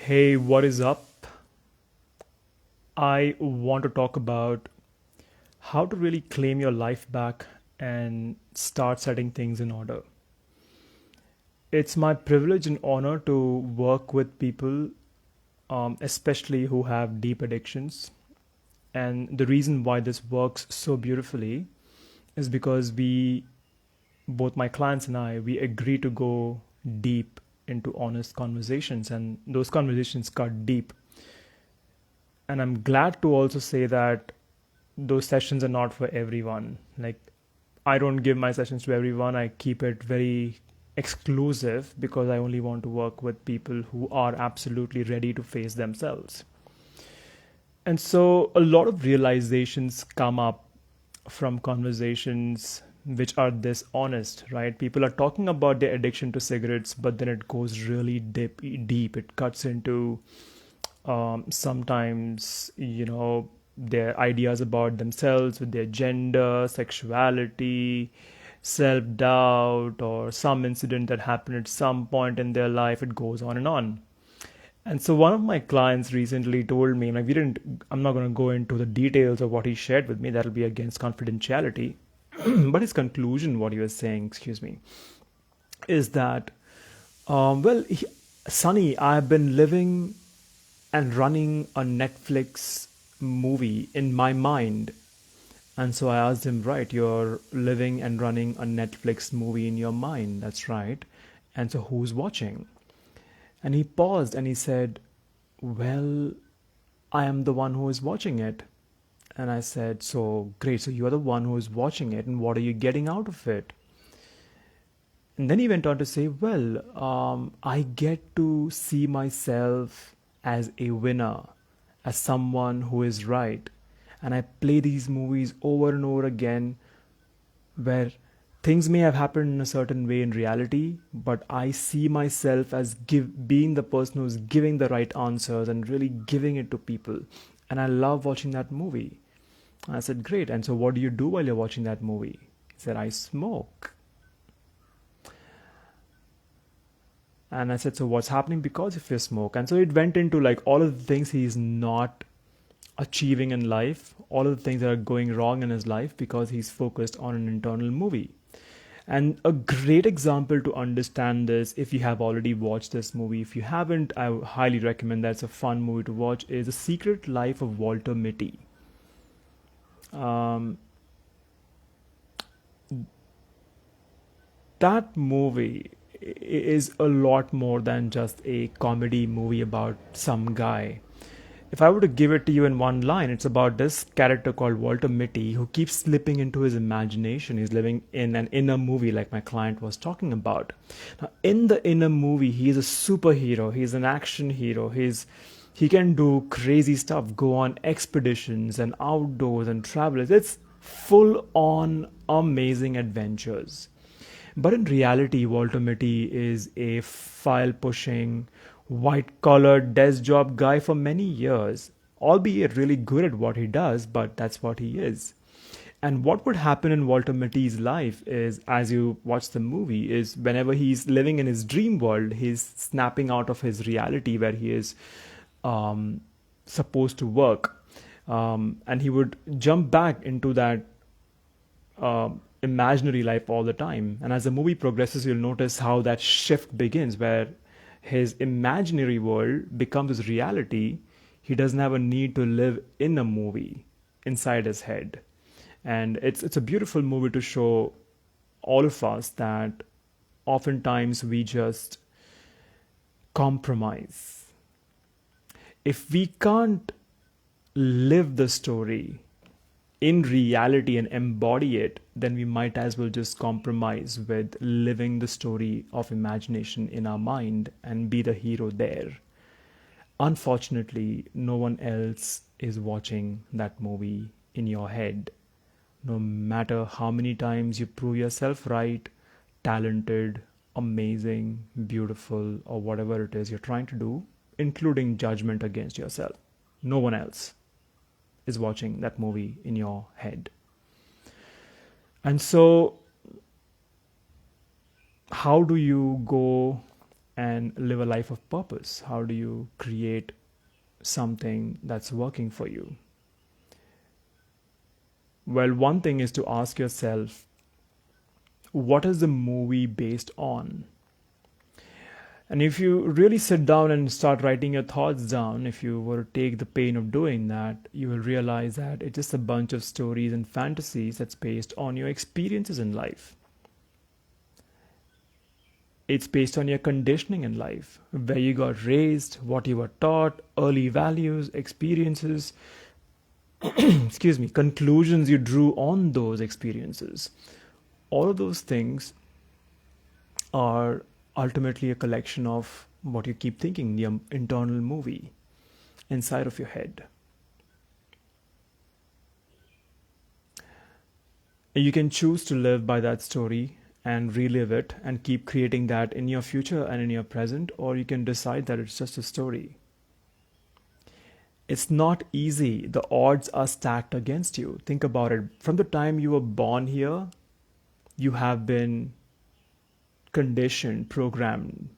Hey, what is up? I want to talk about how to really claim your life back and start setting things in order. It's my privilege and honor to work with people, especially who have deep addictions. And the reason why this works so beautifully is because both my clients and we agree to go deep into honest conversations, and those conversations cut deep. And I'm glad to also say that those sessions are not for everyone. Like, I don't give my sessions to everyone. I keep it very exclusive because I only want to work with people who are absolutely ready to face themselves. And so a lot of realizations come up from conversations which are this honest, right? People are talking about their addiction to cigarettes, but then it goes really deep. It cuts into sometimes, their ideas about themselves with their gender, sexuality, self doubt, or some incident that happened at some point in their life. It goes on and on. And so one of my clients recently told me, like, I'm not going to go into the details of what he shared with me, that'll be against confidentiality. But his conclusion, what he was saying, excuse me, is that, well, Sonny, I've been living and running a Netflix movie in my mind. And so I asked him, right, you're living and running a Netflix movie in your mind. That's right. And so who's watching? And he paused and he said, well, I am the one who is watching it. And I said, so great. So you're the one who is watching it. And what are you getting out of it? And then he went on to say, well, I get to see myself as a winner, as someone who is right. And I play these movies over and over again where things may have happened in a certain way in reality, but I see myself as being the person who's giving the right answers and really giving it to people. And I love watching that movie. And I said, great. And so what do you do while you're watching that movie? He said, I smoke. And I said, so what's happening because of your smoke? And so it went into like all of the things he's not achieving in life, all of the things that are going wrong in his life because he's focused on an internal movie. And a great example to understand this, if you have already watched this movie, if you haven't, I highly recommend that. It's a fun movie to watch, is The Secret Life of Walter Mitty. Um, that movie is a lot more than just a comedy movie about some guy. If I were to give it to you in one line, it's about this character called Walter Mitty who keeps slipping into his imagination. He's living in an inner movie, like my client was talking about. Now, in the inner movie, he is a superhero. He's an action hero. He can do crazy stuff, go on expeditions and outdoors and travel. It's full on amazing adventures. But in reality, Walter Mitty is a file pushing, white collar desk job guy for many years, albeit really good at what he does, but that's what he is. And what would happen in Walter Mitty's life is, as you watch the movie, is whenever he's living in his dream world, he's snapping out of his reality where he is um, supposed to work. And he would jump back into that imaginary life all the time. And as the movie progresses, you'll notice how that shift begins, where his imaginary world becomes his reality. He doesn't have a need to live in a movie inside his head. And it's a beautiful movie to show all of us that oftentimes we just compromise. If we can't live the story in reality and embody it, then we might as well just compromise with living the story of imagination in our mind and be the hero there. Unfortunately, no one else is watching that movie in your head. No matter how many times you prove yourself right, talented, amazing, beautiful, or whatever it is you're trying to do, including judgment against yourself, no one else is watching that movie in your head. And so, how do you go and live a life of purpose? How do you create something that's working for you? Well, one thing is to ask yourself, what is the movie based on? And if you really sit down and start writing your thoughts down, if you were to take the pain of doing that, you will realize that it's just a bunch of stories and fantasies that's based on your experiences in life. It's based on your conditioning in life, where you got raised, what you were taught, early values, experiences, excuse me, conclusions you drew on those experiences. All of those things are ultimately a collection of what you keep thinking, the internal movie inside of your head. You can choose to live by that story and relive it and keep creating that in your future and in your present, or you can decide that it's just a story. It's not easy. The odds are stacked against you. Think about it. From the time you were born here, you have been conditioned, programmed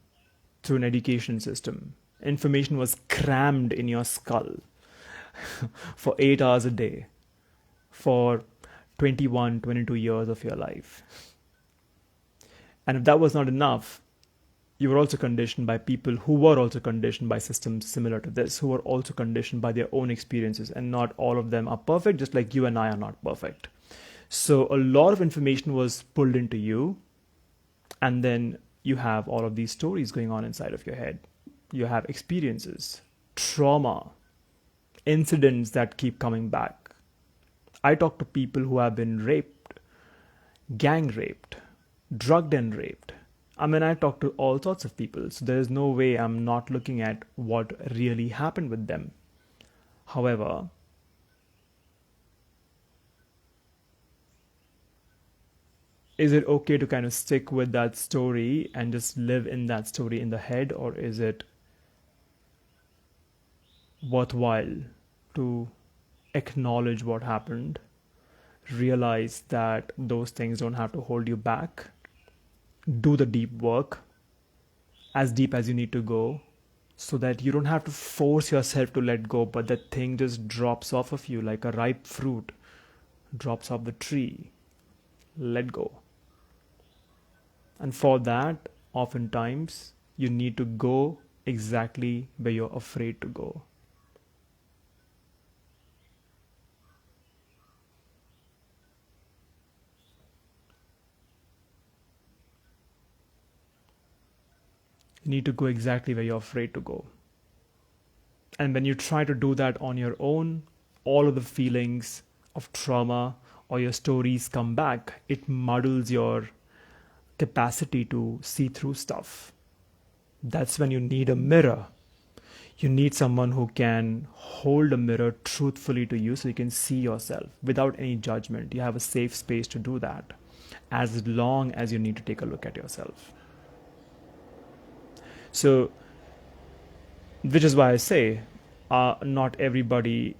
through an education system. Information was crammed in your skull for 8 hours a day for 21, 22 years of your life. And if that was not enough, you were also conditioned by people who were also conditioned by systems similar to this, who were also conditioned by their own experiences. And not all of them are perfect, just like you and I are not perfect. So a lot of information was pulled into you. And then you have all of these stories going on inside of your head. You have experiences, trauma, incidents that keep coming back. I talk to people who have been raped, gang raped, drugged and raped. I mean, I talk to all sorts of people, so there is no way I'm not looking at what really happened with them. However, is it okay to kind of stick with that story and just live in that story in the head, or is it worthwhile to acknowledge what happened, realize that those things don't have to hold you back, do the deep work, as deep as you need to go, so that you don't have to force yourself to let go, but that thing just drops off of you like a ripe fruit, drops off the tree. Let go. And for that, oftentimes, you need to go exactly where you're afraid to go. You need to go exactly where you're afraid to go. And when you try to do that on your own, all of the feelings of trauma or your stories come back. It muddles your capacity to see through stuff. That's when you need a mirror. You need someone who can hold a mirror truthfully to you so you can see yourself without any judgment. You have a safe space to do that as long as you need to take a look at yourself. So, which is why I say not everybody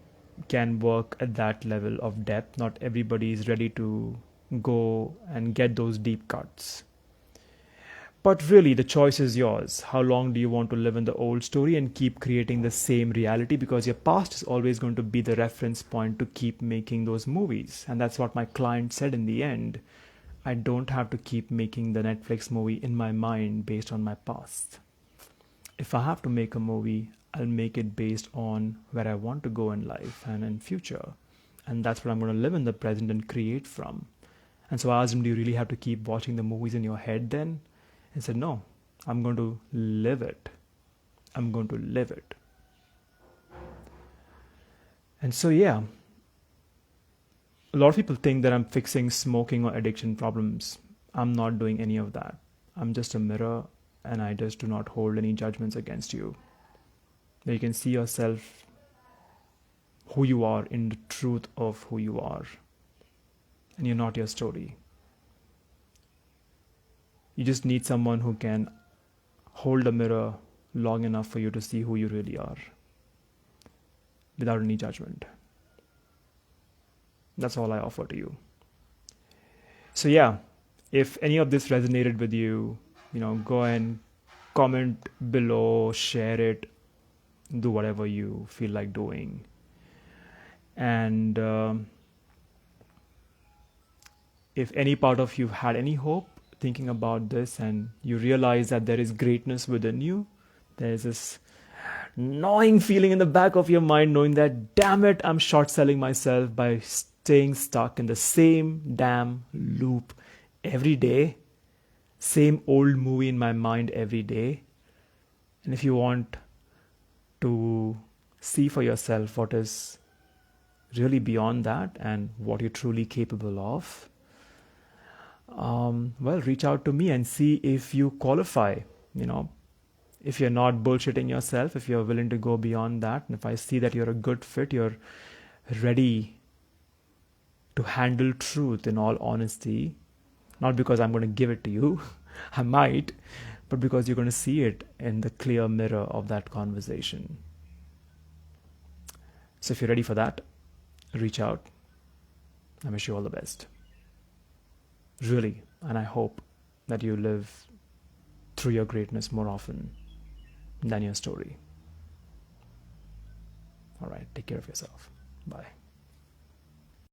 can work at that level of depth. Not everybody is ready to go and get those deep cuts. But really, the choice is yours. How long do you want to live in the old story and keep creating the same reality? Because your past is always going to be the reference point to keep making those movies. And that's what my client said in the end. I don't have to keep making the Netflix movie in my mind based on my past. If I have to make a movie, I'll make it based on where I want to go in life and in future. And that's what I'm going to live in the present and create from. And so I asked him, do you really have to keep watching the movies in your head then? He said, no, I'm going to live it. I'm going to live it. And so, yeah, a lot of people think that I'm fixing smoking or addiction problems. I'm not doing any of that. I'm just a mirror, and I just do not hold any judgments against you. You can see yourself, who you are, in the truth of who you are. And you're not your story. You just need someone who can hold a mirror long enough for you to see who you really are without any judgment. That's all I offer to you. So yeah, if any of this resonated with you, go and comment below, share it, do whatever you feel like doing. And if any part of you had any hope thinking about this and you realize that there is greatness within you, there's this gnawing feeling in the back of your mind knowing that, damn it, I'm short selling myself by staying stuck in the same damn loop every day, same old movie in my mind every day. And if you want to see for yourself what is really beyond that and what you're truly capable of, well, reach out to me and see if you qualify. If you're not bullshitting yourself, if you're willing to go beyond that, and if I see that you're a good fit, you're ready to handle truth in all honesty, not because I'm going to give it to you, I might, but because you're going to see it in the clear mirror of that conversation. So if you're ready for that, reach out. I wish you all the best. Really, and I hope that you live through your greatness more often than your story. All right, take care of yourself. Bye.